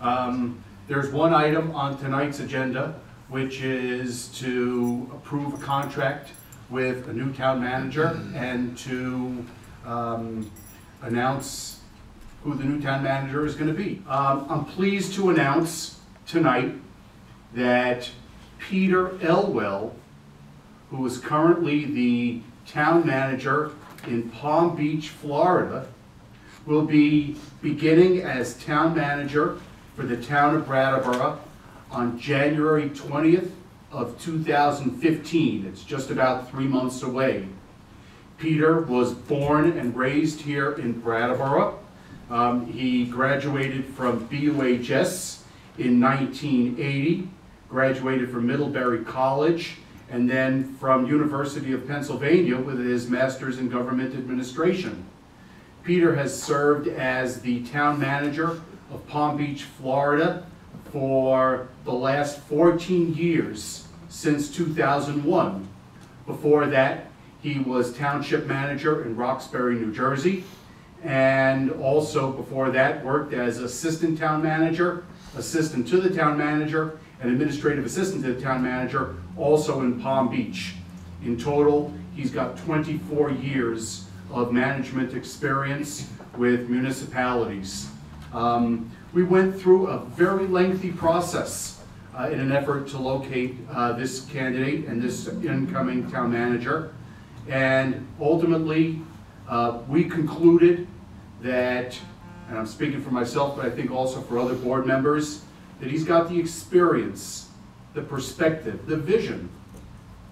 There's one item on tonight's agenda, which is to approve a contract with a new town manager and to announce who the new town manager is going to be. I'm pleased to announce tonight that Peter Elwell, who is currently the town manager in Palm Beach, Florida, will be beginning as town manager for the town of Brattleboro on January 20th of 2015. It's just about 3 months away. Peter was born and raised here in Brattleboro. He graduated from BUHS in 1980, graduated from Middlebury College, and then from University of Pennsylvania with his master's in government administration. Peter has served as the town manager of Palm Beach, Florida for the last 14 years, since 2001. Before that, he was township manager in Roxbury, New Jersey, and also before that worked as assistant town manager, assistant to the town manager, and administrative assistant to the town manager, also in Palm Beach. In total, he's got 24 years of management experience with municipalities. We went through a very lengthy process in an effort to locate this candidate and this incoming town manager. And ultimately, we concluded that, and I'm speaking for myself, but I think also for other board members, that he's got the experience, the perspective, the vision,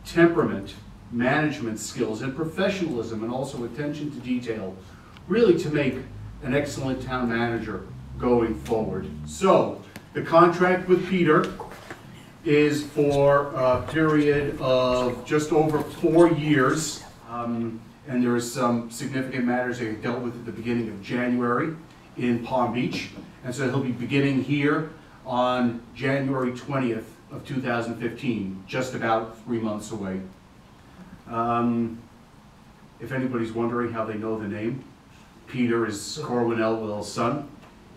temperament, management skills, and professionalism, and also attention to detail, really to make an excellent town manager going forward. So, the contract with Peter is for a period of just over 4 years, and there is some significant matters that he dealt with at the beginning of January in Palm Beach, and so he'll be beginning here on January 20th of 2015, just about 3 months away. If anybody's wondering how they know the name, Peter is Corwin Elwell's son.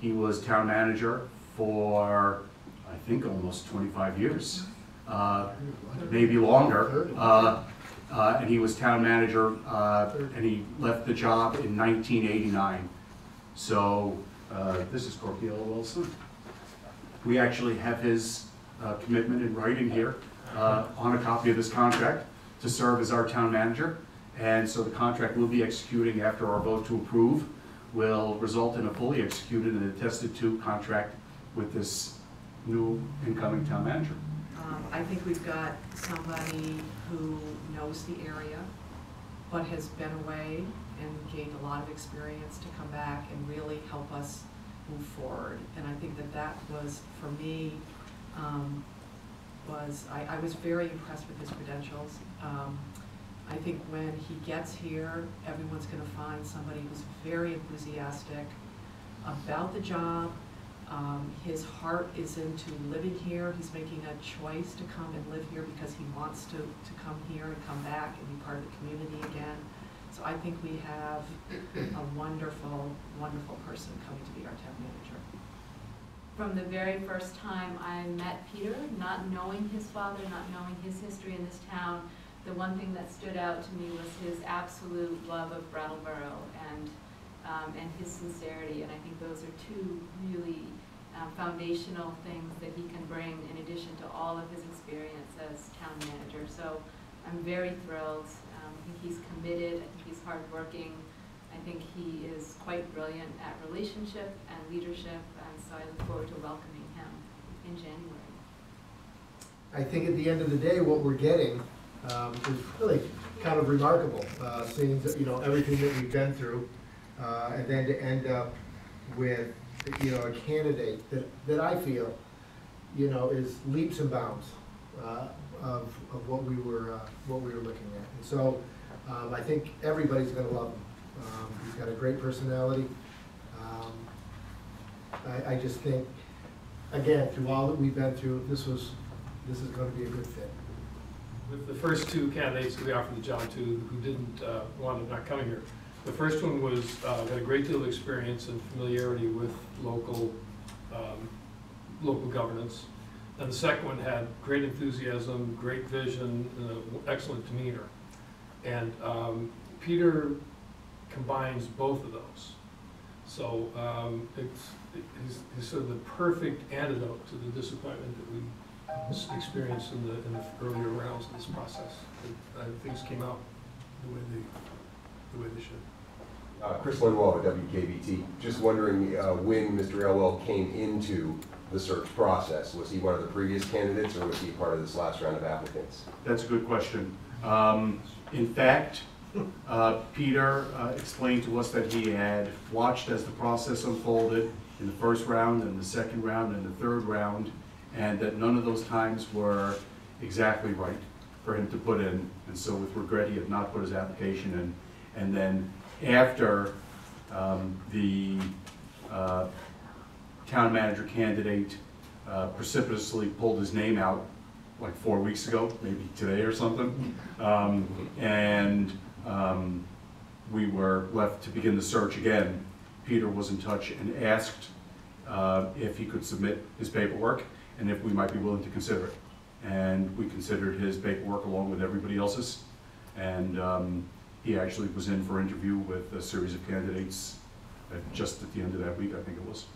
He was town manager for, I think, almost 25 years, maybe longer. And he was town manager, and he left the job in 1989. So this is Corky Elwell's son. We actually have his commitment in writing here on a copy of this contract to serve as our town manager. And so the contract will be executing after our vote to approve will result in a fully executed and attested to contract with this new incoming town manager. I think we've got somebody who knows the area, but has been away and gained a lot of experience to come back and really help us move forward. And I think that that was, for me, I was very impressed with his credentials. I think when he gets here, everyone's going to find somebody who's very enthusiastic about the job. His heart is into living here. He's making a choice to come and live here because he wants to come here and come back and be part of the community again. So I think we have a wonderful, wonderful person coming to be our town manager. From the very first time I met Peter, not knowing his father, not knowing his history in this town, the one thing that stood out to me was his absolute love of Brattleboro and his sincerity. And I think those are two really foundational things that he can bring in addition to all of his experience as town manager. So I'm very thrilled. I think he's committed. I think he's hardworking. I think he is quite brilliant at relationship and leadership. And so I look forward to welcoming him in January. I think at the end of the day, what we're getting is really kind of remarkable, seeing everything that we've been through, and then to end up with a candidate that I feel is leaps and bounds of what we were looking at. And so I think everybody's going to love him. He's got a great personality. I just think, again, through all that we've been through, this is going to be a good fit. With the first two candidates that we offered the job to who didn't want to not coming here, the first one was had a great deal of experience and familiarity with local local governance. And the second one had great enthusiasm, great vision, excellent demeanor. And Peter combines both of those. So he's sort of the perfect antidote to the disappointment that we experienced in the earlier rounds of this process. Things came out the way they should. Chris Linwell at WKBT. Just wondering when Mr. Elwell came into the search process. Was he one of the previous candidates, or was he part of this last round of applicants? That's a good question. In fact, Peter explained to us that he had watched as the process unfolded in the first round, and the second round, and the third round, and that none of those times were exactly right for him to put in. And so with regret, he had not put his application in. And then after the town manager candidate precipitously pulled his name out like 4 weeks ago, maybe today or something, we were left to begin the search again. Peter was in touch and asked if he could submit his paperwork and if we might be willing to consider it. And we considered his paperwork along with everybody else's. And he actually was in for interview with a series of candidates just at the end of that week, I think it was.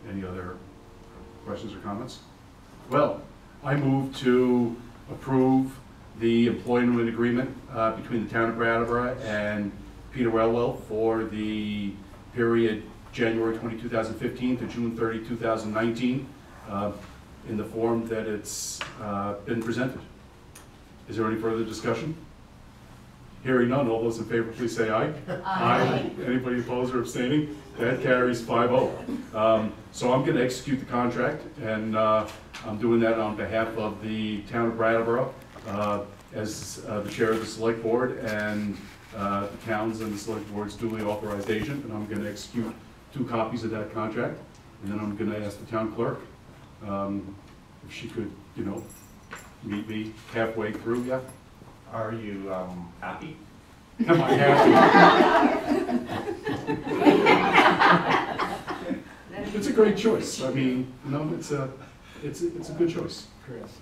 Any other questions or comments? Well, I move to approve the employment agreement between the town of Brattleboro and Peter Elwell for the period January 20, 2015 to June 30, 2019 in the form that it's been presented. Is there any further discussion? Hearing none, all those in favor please say aye. Aye. Anybody opposed or abstaining? That carries 5-0. So I'm going to execute the contract, and I'm doing that on behalf of the town of Brattleboro as the chair of the select board and the town's and the select board's duly authorized agent, and I'm going to execute 2 copies of that contract, and then I'm going to ask the town clerk if she could, meet me halfway through. Yeah. Are you happy? Am I happy? It's a great choice. I mean, it's a good choice. Chris,